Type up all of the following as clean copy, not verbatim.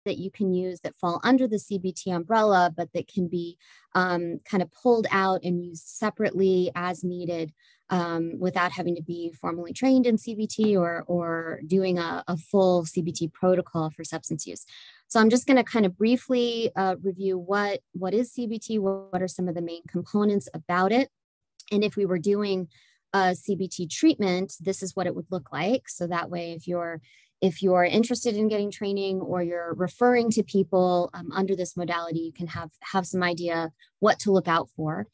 that you can use that fall under the CBT umbrella, but that can be kind of pulled out and used separately as needed without having to be formally trained in CBT or doing a full CBT protocol for substance use. So I'm just going to kind of briefly review what is CBT, what are some of the main components about it, and if we were doing a CBT treatment, this is what it would look like. So that way, if you're interested in getting training or you're referring to people under this modality, you can have some idea what to look out for.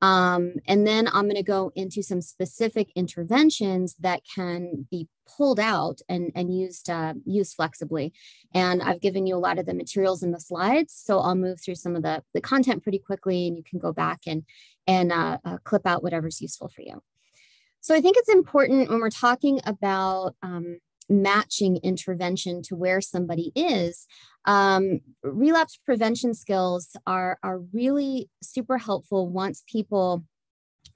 And then I'm going to go into some specific interventions that can be pulled out and used flexibly. And I've given you a lot of the materials in the slides, so I'll move through some of the content pretty quickly, and you can go back and clip out whatever's useful for you. So I think it's important when we're talking about matching intervention to where somebody is. Relapse prevention skills are really super helpful once people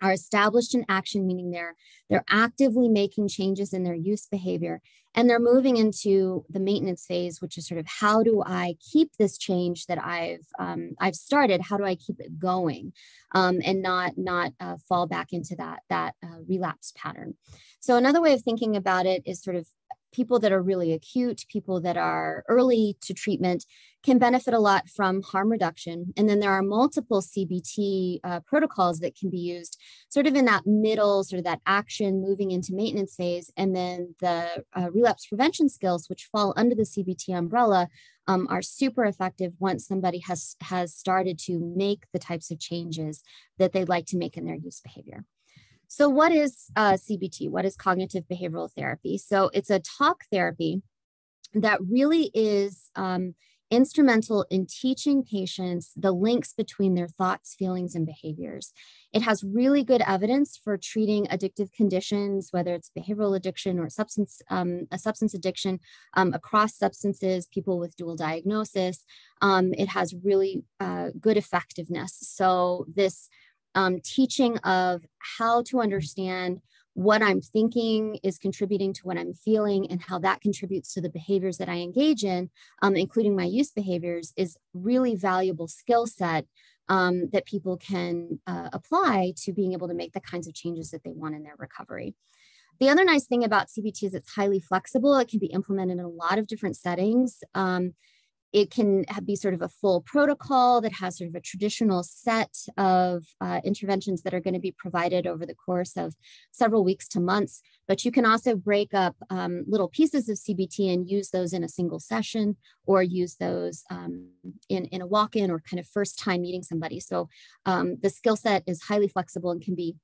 are established in action, meaning they're actively making changes in their use behavior, and they're moving into the maintenance phase, which is sort of how do I keep this change that I've started? How do I keep it going, and not fall back into that relapse pattern? So another way of thinking about it is sort of people that are really acute, people that are early to treatment can benefit a lot from harm reduction. And then there are multiple CBT protocols that can be used sort of in that middle, sort of that action moving into maintenance phase. And then the relapse prevention skills, which fall under the CBT umbrella, are super effective once somebody has started to make the types of changes that they'd like to make in their use behavior. So what is CBT? What is cognitive behavioral therapy? So it's a talk therapy that really is instrumental in teaching patients the links between their thoughts, feelings, and behaviors. It has really good evidence for treating addictive conditions, whether it's behavioral addiction or a substance addiction across substances, people with dual diagnosis. It has really good effectiveness. So this teaching of how to understand what I'm thinking is contributing to what I'm feeling and how that contributes to the behaviors that I engage in, including my use behaviors, is really valuable skill set that people can apply to being able to make the kinds of changes that they want in their recovery. The other nice thing about CBT is it's highly flexible. It can be implemented in a lot of different settings. It can be sort of a full protocol that has sort of a traditional set of interventions that are going to be provided over the course of several weeks to months. But you can also break up little pieces of CBT and use those in a single session, or use those in a walk-in or kind of first time meeting somebody. So the skill set is highly flexible and can be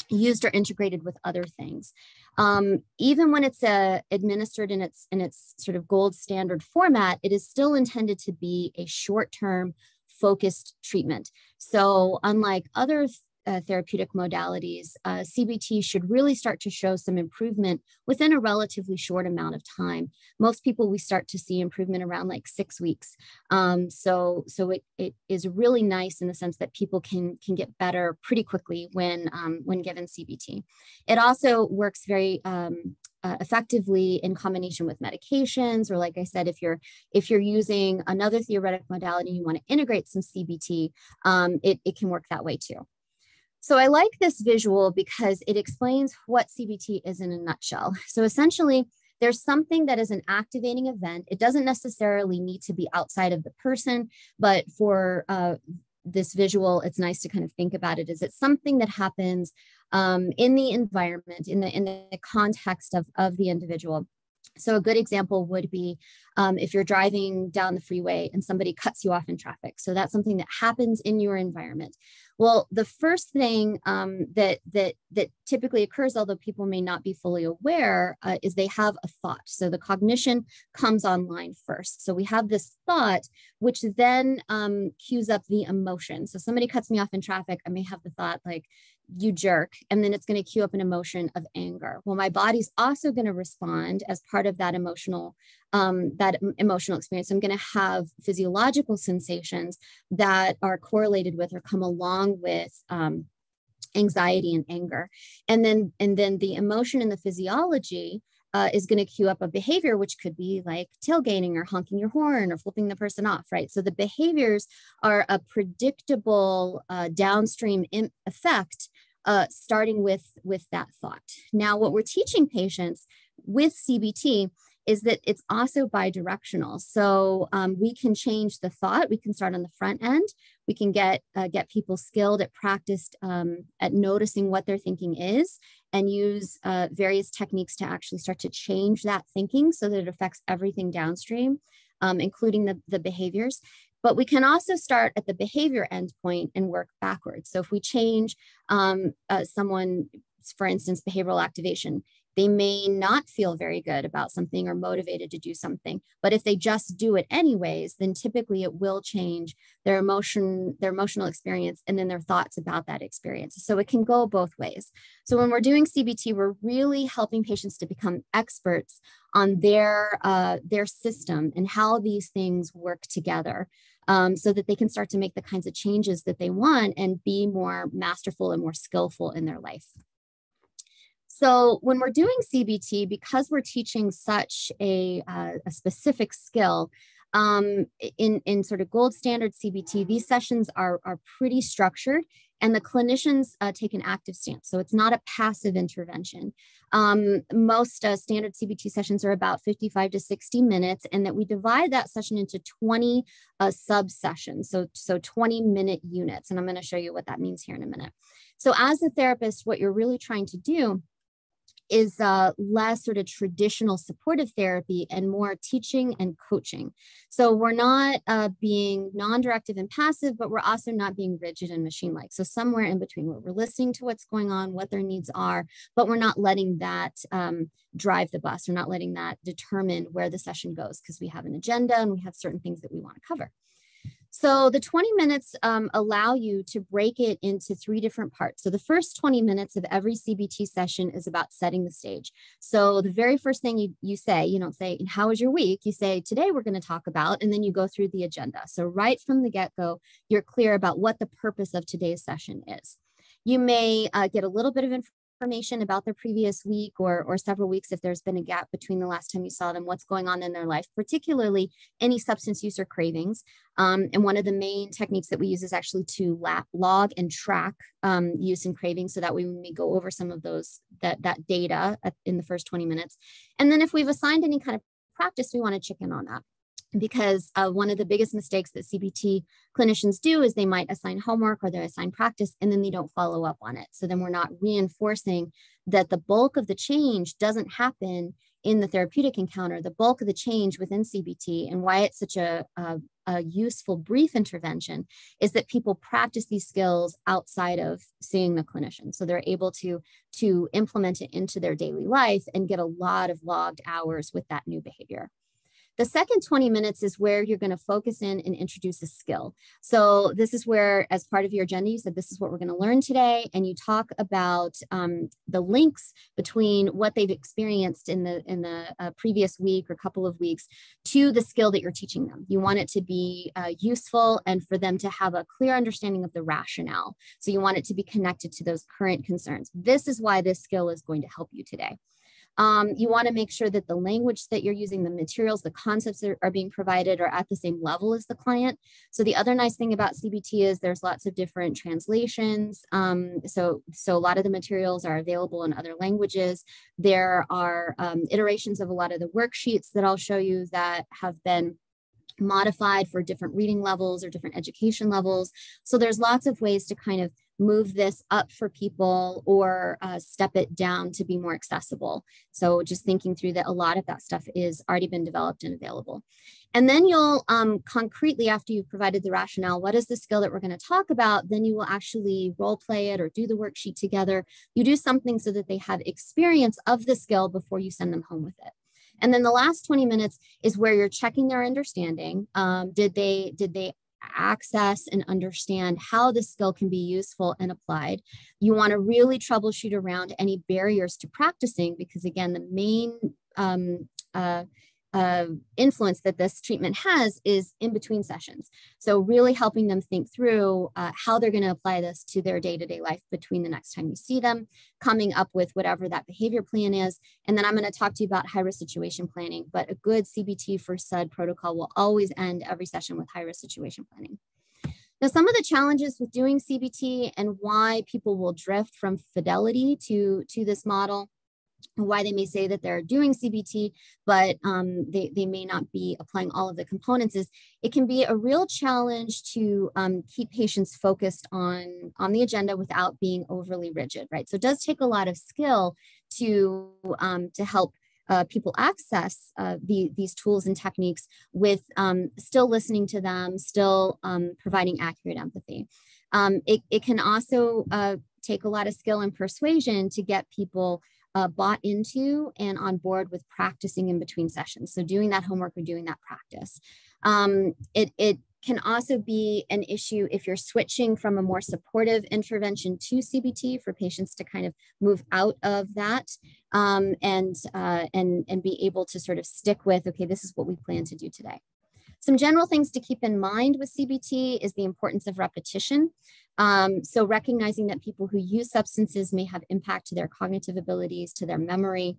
used or integrated with other things. Even when it's administered in its sort of gold standard format, it is still intended to be a short-term focused treatment. So unlike other therapeutic modalities, CBT should really start to show some improvement within a relatively short amount of time. Most people, we start to see improvement around like 6 weeks. So it is really nice in the sense that people can get better pretty quickly when given CBT. It also works very effectively in combination with medications, or like I said, if you're using another theoretic modality, you want to integrate some CBT, it can work that way too. So I like this visual because it explains what CBT is in a nutshell. So essentially, there's something that is an activating event. It doesn't necessarily need to be outside of the person, but for this visual, it's nice to kind of think about it as it's something that happens in the environment, in the context of the individual. So a good example would be if you're driving down the freeway and somebody cuts you off in traffic. So that's something that happens in your environment. Well, the first thing that typically occurs, although people may not be fully aware, is they have a thought. So the cognition comes online first. So we have this thought, which then cues up the emotion. So somebody cuts me off in traffic, I may have the thought like, you jerk, and then it's going to cue up an emotion of anger. Well, my body's also going to respond as part of that emotional experience. I'm going to have physiological sensations that are correlated with or come along with anxiety and anger. And then the emotion and the physiology is going to cue up a behavior, which could be like tailgating or honking your horn or flipping the person off, right? So the behaviors are a predictable downstream effect, starting with that thought. Now, what we're teaching patients with CBT is that it's also bidirectional. So we can change the thought. We can start on the front end. We can get people skilled at practiced at noticing what their thinking is, and use various techniques to actually start to change that thinking so that it affects everything downstream, including the behaviors. But we can also start at the behavior endpoint and work backwards. So if we change someone, for instance, behavioral activation, they may not feel very good about something or motivated to do something. But if they just do it anyways, then typically it will change their emotional experience, and then their thoughts about that experience. So it can go both ways. So when we're doing CBT, we're really helping patients to become experts on their system and how these things work together, so that they can start to make the kinds of changes that they want and be more masterful and more skillful in their life. So when we're doing CBT, because we're teaching such a specific skill, in sort of gold standard CBT, these sessions are pretty structured, and the clinicians take an active stance. So it's not a passive intervention. Most standard CBT sessions are about 55 to 60 minutes, and that we divide that session into 20 sub-sessions, so 20-minute units. And I'm going to show you what that means here in a minute. So as a therapist, what you're really trying to do is less sort of traditional supportive therapy and more teaching and coaching. So we're not being non-directive and passive, but we're also not being rigid and machine-like. So somewhere in between, where we're listening to what's going on, what their needs are, but we're not letting that drive the bus. We're not letting that determine where the session goes, because we have an agenda and we have certain things that we want to cover. So the 20 minutes allow you to break it into 3 different parts. So the first 20 minutes of every CBT session is about setting the stage. So the very first thing you say, you don't say, how was your week? You say, today we're going to talk about, and then you go through the agenda. So right from the get-go, you're clear about what the purpose of today's session is. You may get a little bit of information about their previous week or several weeks if there's been a gap between the last time you saw them, what's going on in their life, particularly any substance use or cravings. And one of the main techniques that we use is actually to log and track use and cravings, so that we may go over some of that data in the first 20 minutes. And then if we've assigned any kind of practice, we want to check in on that. Because one of the biggest mistakes that CBT clinicians do is they might assign homework or they assign practice, and then they don't follow up on it. So then we're not reinforcing that the bulk of the change doesn't happen in the therapeutic encounter. The bulk of the change within CBT, and why it's such a useful brief intervention, is that people practice these skills outside of seeing the clinician. So they're able to implement it into their daily life and get a lot of logged hours with that new behavior. The second 20 minutes is where you're going to focus in and introduce a skill. So this is where, as part of your agenda, you said, this is what we're going to learn today. And you talk about the links between what they've experienced in the previous week or couple of weeks to the skill that you're teaching them. You want it to be useful and for them to have a clear understanding of the rationale. So you want it to be connected to those current concerns. This is why this skill is going to help you today. You want to make sure that the language that you're using, the materials, the concepts that are being provided are at the same level as the client. So the other nice thing about CBT is there's lots of different translations. So a lot of the materials are available in other languages. There are iterations of a lot of the worksheets that I'll show you that have been modified for different reading levels or different education levels. So there's lots of ways to kind of move this up for people or step it down to be more accessible. So just thinking through that, a lot of that stuff is already been developed and available. And then you'll concretely, after you've provided the rationale, what is the skill that we're going to talk about? Then you will actually role play it or do the worksheet together. You do something so that they have experience of the skill before you send them home with it. And then the last 20 minutes is where you're checking their understanding. Did they access and understand how the skill can be useful and applied? You want to really troubleshoot around any barriers to practicing, because again, the main influence that this treatment has is in between sessions. So really helping them think through how they're going to apply this to their day-to-day life between the next time you see them, coming up with whatever that behavior plan is. And then I'm going to talk to you about high-risk situation planning, but a good CBT for SUD protocol will always end every session with high-risk situation planning. Now, some of the challenges with doing CBT and why people will drift from fidelity to this model, why they may say that they're doing CBT, but they may not be applying all of the components, is it can be a real challenge to keep patients focused on the agenda without being overly rigid, right? So it does take a lot of skill to help people access these tools and techniques with still listening to them, still providing accurate empathy. It can also take a lot of skill and persuasion to get people bought into and on board with practicing in between sessions. So doing that homework or doing that practice. It can also be an issue if you're switching from a more supportive intervention to CBT for patients to kind of move out of that and be able to sort of stick with, okay, this is what we plan to do today. Some general things to keep in mind with CBT is the importance of repetition. So recognizing that people who use substances may have impact to their cognitive abilities, to their memory.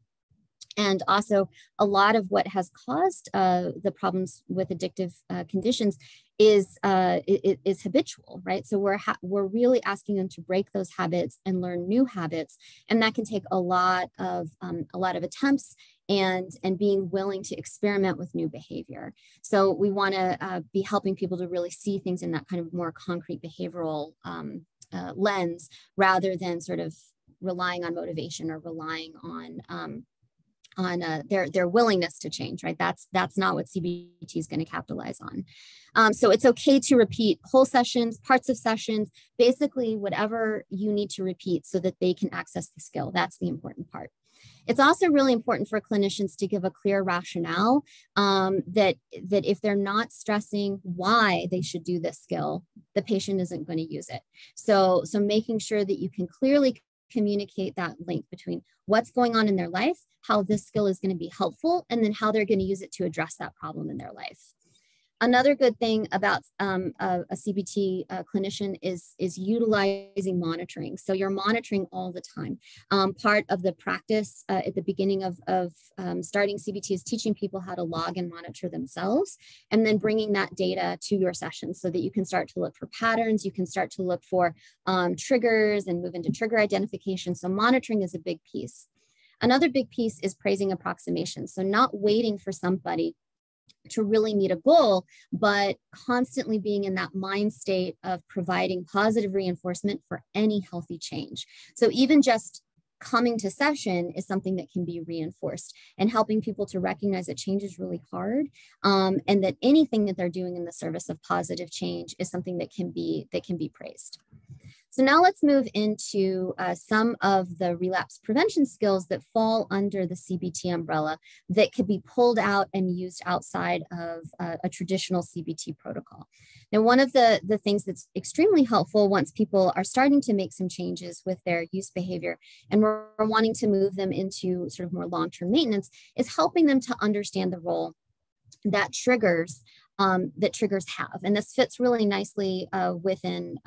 And also a lot of what has caused the problems with addictive conditions is habitual, right? So we're really asking them to break those habits and learn new habits. And that can take a lot of attempts and being willing to experiment with new behavior. So we want to be helping people to really see things in that kind of more concrete behavioral lens, rather than sort of relying on motivation or relying on their willingness to change, right? That's not what CBT is going to capitalize on. So it's okay to repeat whole sessions, parts of sessions, basically whatever you need to repeat so that they can access the skill. That's the important part. It's also really important for clinicians to give a clear rationale that if they're not stressing why they should do this skill, the patient isn't going to use it. So making sure that you can clearly communicate that link between what's going on in their life, how this skill is going to be helpful, and then how they're going to use it to address that problem in their life. Another good thing about a CBT clinician is utilizing monitoring. So you're monitoring all the time. Part of the practice at the beginning of starting CBT is teaching people how to log and monitor themselves, and then bringing that data to your sessions so that you can start to look for patterns. You can start to look for triggers and move into trigger identification. So monitoring is a big piece. Another big piece is praising approximation. So not waiting for somebody to really meet a goal, but constantly being in that mind state of providing positive reinforcement for any healthy change. So even just coming to session is something that can be reinforced, and helping people to recognize that change is really hard, and that anything that they're doing in the service of positive change is something that can be praised. So now let's move into some of the relapse prevention skills that fall under the CBT umbrella that could be pulled out and used outside of a traditional CBT protocol. Now, one of the things that's extremely helpful once people are starting to make some changes with their use behavior and we're wanting to move them into sort of more long-term maintenance is helping them to understand the role that triggers have. And this fits really nicely within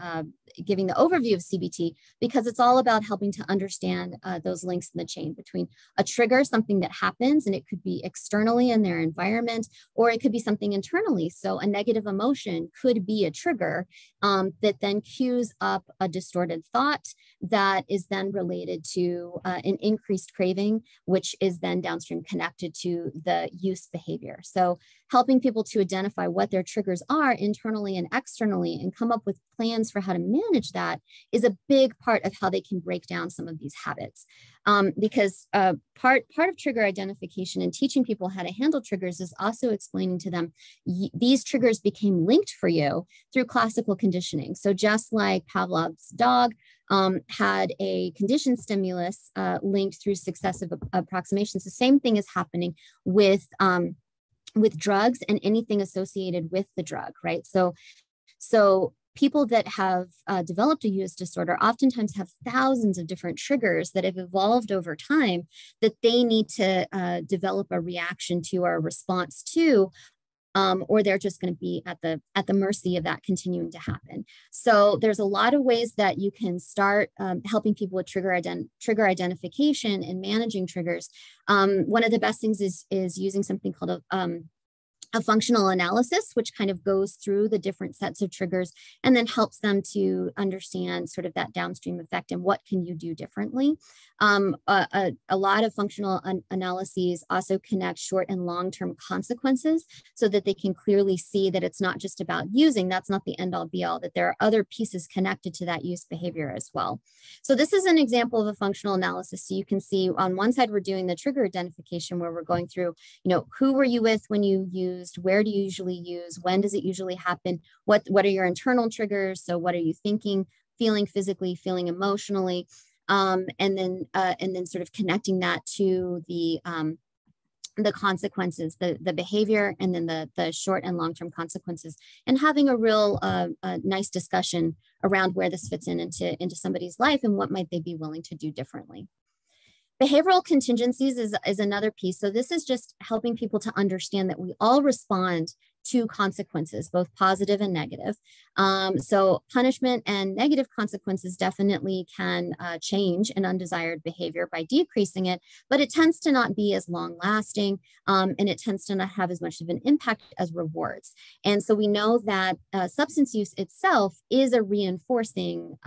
giving the overview of CBT, because it's all about helping to understand those links in the chain between a trigger, something that happens, and it could be externally in their environment, or it could be something internally. So a negative emotion could be a trigger that then cues up a distorted thought that is then related to an increased craving, which is then downstream connected to the use behavior. So helping people to identify what their triggers are internally and externally and come up with plans for how to manage that is a big part of how they can break down some of these habits. Because part of trigger identification and teaching people how to handle triggers is also explaining to them, these triggers became linked for you through classical conditioning. So just like Pavlov's dog had a conditioned stimulus linked through successive approximations, the same thing is happening with drugs and anything associated with the drug, right? So people that have developed a use disorder oftentimes have thousands of different triggers that have evolved over time that they need to develop a reaction to or a response to, or they're just going to be at the mercy of that continuing to happen. So there's a lot of ways that you can start helping people with trigger identification and managing triggers. One of the best things is using something called a functional analysis, which kind of goes through the different sets of triggers and then helps them to understand sort of that downstream effect and what can you do differently. A lot of functional analyses also connect short and long-term consequences so that they can clearly see that it's not just about using, that's not the end all be all, that there are other pieces connected to that use behavior as well. So this is an example of a functional analysis. So you can see on one side, we're doing the trigger identification where we're going through, who were you with when you used, where do you usually use, when does it usually happen, what are your internal triggers, so what are you thinking, feeling physically, feeling emotionally, and then sort of connecting that to the consequences, the behavior, and then the short and long-term consequences, and having a real nice discussion around where this fits into somebody's life and what might they be willing to do differently. Behavioral contingencies is another piece. So this is just helping people to understand that we all respond to consequences, both positive and negative. So punishment and negative consequences definitely can change an undesired behavior by decreasing it, but it tends to not be as long lasting, and it tends to not have as much of an impact as rewards. And so we know that substance use itself is a reinforcing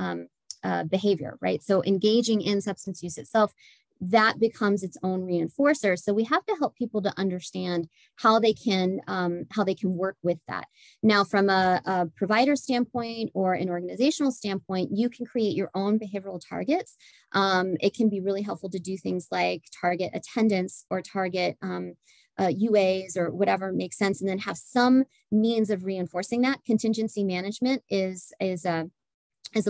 behavior, right? So engaging in substance use itself, that becomes its own reinforcer. So we have to help people to understand how they can work with that. Now, from a provider standpoint or an organizational standpoint, you can create your own behavioral targets. It can be really helpful to do things like target attendance or target UAs or whatever makes sense, and then have some means of reinforcing that. Contingency management is a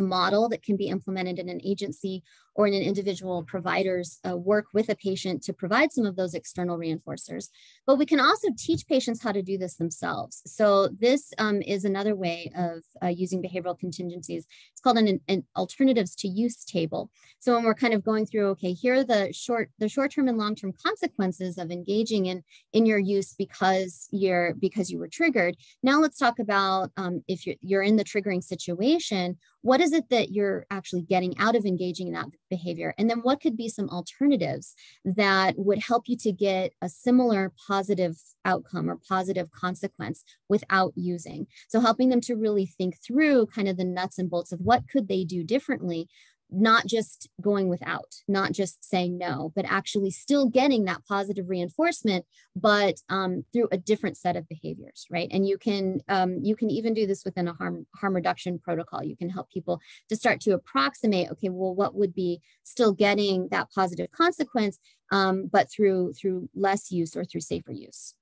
model that can be implemented in an agency or in an individual provider's work with a patient to provide some of those external reinforcers. But we can also teach patients how to do this themselves. So this is another way of using behavioral contingencies. It's called an alternatives to use table. So when we're kind of going through, okay, here are the short-term and long-term consequences of engaging in your use because you were triggered. Now let's talk about if you're in the triggering situation, what is it that you're actually getting out of engaging in that behavior? And then what could be some alternatives that would help you to get a similar positive outcome or positive consequence without using? So helping them to really think through kind of the nuts and bolts of what could they do differently, not just going without, not just saying no, but actually still getting that positive reinforcement, but through a different set of behaviors, right? And you can even do this within a harm reduction protocol. You can help people to start to approximate, okay, well, what would be still getting that positive consequence, but through less use or through safer use.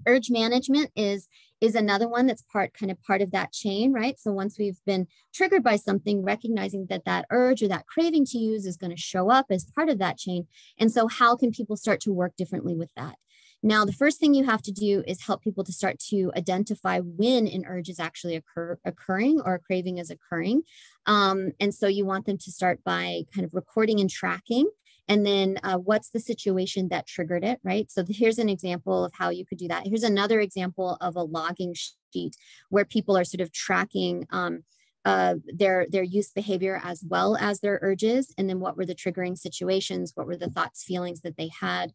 Urge management is another one that's part of that chain, right? So once we've been triggered by something, recognizing that urge or that craving to use is going to show up as part of that chain. And so how can people start to work differently with that? Now, the first thing you have to do is help people to start to identify when an urge is actually occurring or a craving is occurring. And so you want them to start by kind of recording and tracking. And then what's the situation that triggered it, right? So here's an example of how you could do that. Here's another example of a logging sheet where people are sort of tracking their use behavior as well as their urges. And then what were the triggering situations? What were the thoughts, feelings that they had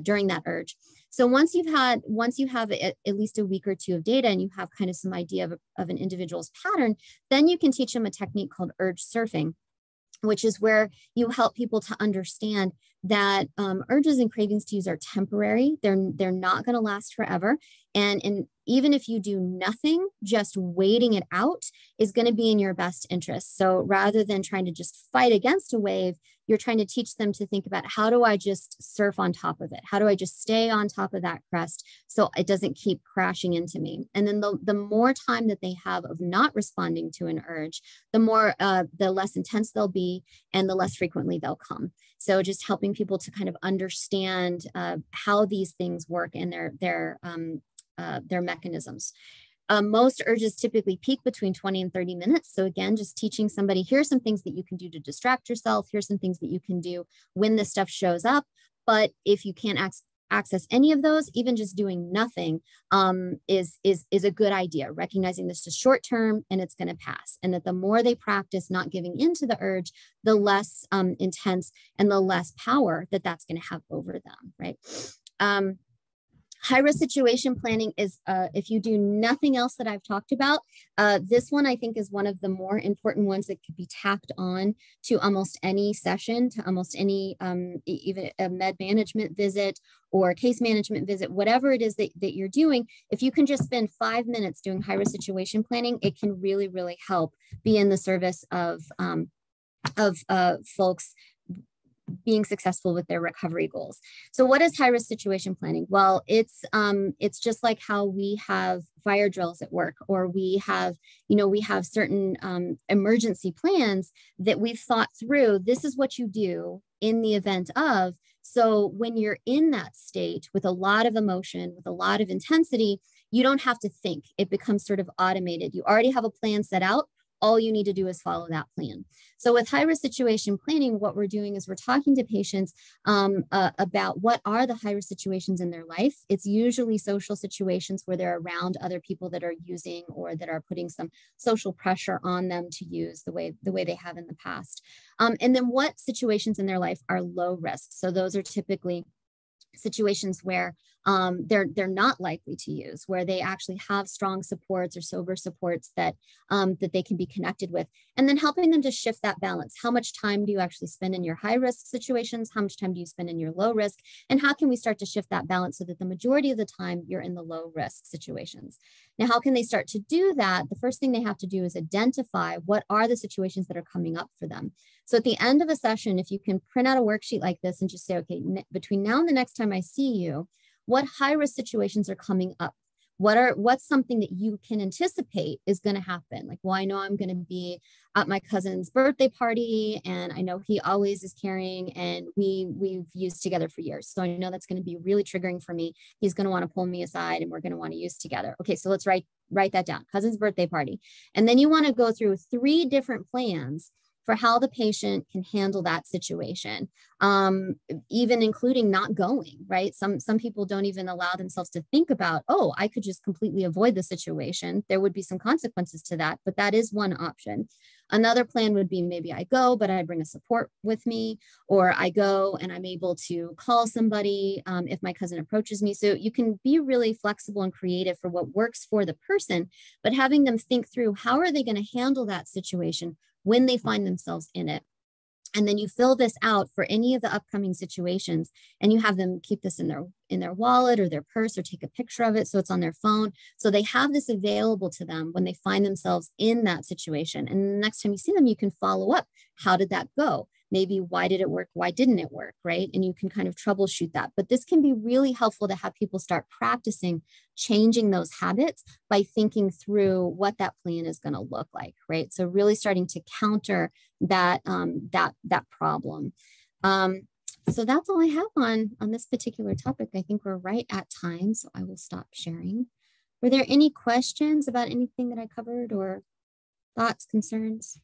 during that urge? So once you have at least a week or two of data and you have kind of some idea of an individual's pattern, then you can teach them a technique called urge surfing, which is where you help people to understand that urges and cravings to use are temporary. They're not going to last forever. And even if you do nothing, just waiting it out is going to be in your best interest. So rather than trying to just fight against a wave, you're trying to teach them to think about, how do I just surf on top of it? How do I just stay on top of that crest so it doesn't keep crashing into me? And then the more time that they have of not responding to an urge, the less intense they'll be and the less frequently they'll come. So just helping people to kind of understand how these things work and their mechanisms. Most urges typically peak between 20 and 30 minutes. So again, just teaching somebody, here's some things that you can do to distract yourself. Here's some things that you can do when this stuff shows up. But if you can't access any of those, even just doing nothing is a good idea. Recognizing this is short term and it's going to pass. And that the more they practice not giving into the urge, the less intense and the less power that that's going to have over them, right? High-risk situation planning is, if you do nothing else that I've talked about, this one I think is one of the more important ones that could be tacked on to almost any session, to almost any, even a med management visit or case management visit, whatever it is that you're doing. If you can just spend 5 minutes doing high-risk situation planning, it can really, really help be in the service of folks being successful with their recovery goals. So what is high-risk situation planning? Well, it's just like how we have fire drills at work, or we have certain emergency plans that we've thought through. This is what you do in the event of. So when you're in that state with a lot of emotion, with a lot of intensity, you don't have to think. It becomes sort of automated. You already have a plan set out. All you need to do is follow that plan. So with high-risk situation planning, what we're doing is we're talking to patients about what are the high-risk situations in their life. It's usually social situations where they're around other people that are using or that are putting some social pressure on them to use the way they have in the past. And then what situations in their life are low risk? So those are typically situations where they're not likely to use, where they actually have strong supports or sober supports that they can be connected with, and then helping them to shift that balance. How much time do you actually spend in your high risk situations? How much time do you spend in your low risk? And how can we start to shift that balance so that the majority of the time you're in the low risk situations? Now, how can they start to do that? The first thing they have to do is identify what are the situations that are coming up for them. So at the end of a session, if you can print out a worksheet like this and just say, okay, between now and the next time I see you, what high-risk situations are coming up? What's something that you can anticipate is going to happen? Like, well, I know I'm going to be at my cousin's birthday party, and I know he always is carrying, and we've used together for years. So I know that's going to be really triggering for me. He's going to want to pull me aside, and we're going to want to use together. Okay, so let's write that down. Cousin's birthday party. And then you want to go through 3 different plans for how the patient can handle that situation, even including not going, right? Some people don't even allow themselves to think about, oh, I could just completely avoid the situation. There would be some consequences to that, but that is one option. Another plan would be maybe I go, but I bring a support with me, or I go and I'm able to call somebody if my cousin approaches me. So you can be really flexible and creative for what works for the person, but having them think through how are they going to handle that situation when they find themselves in it. And then you fill this out for any of the upcoming situations, and you have them keep this in their wallet or their purse, or take a picture of it so it's on their phone. So they have this available to them when they find themselves in that situation. And the next time you see them, you can follow up. How did that go? Maybe why did it work? Why didn't it work? Right? And you can kind of troubleshoot that. But this can be really helpful to have people start practicing changing those habits by thinking through what that plan is going to look like. Right? So really starting to counter that problem. So that's all I have on this particular topic. I think we're right at time, so I will stop sharing. Were there any questions about anything that I covered, or thoughts, concerns?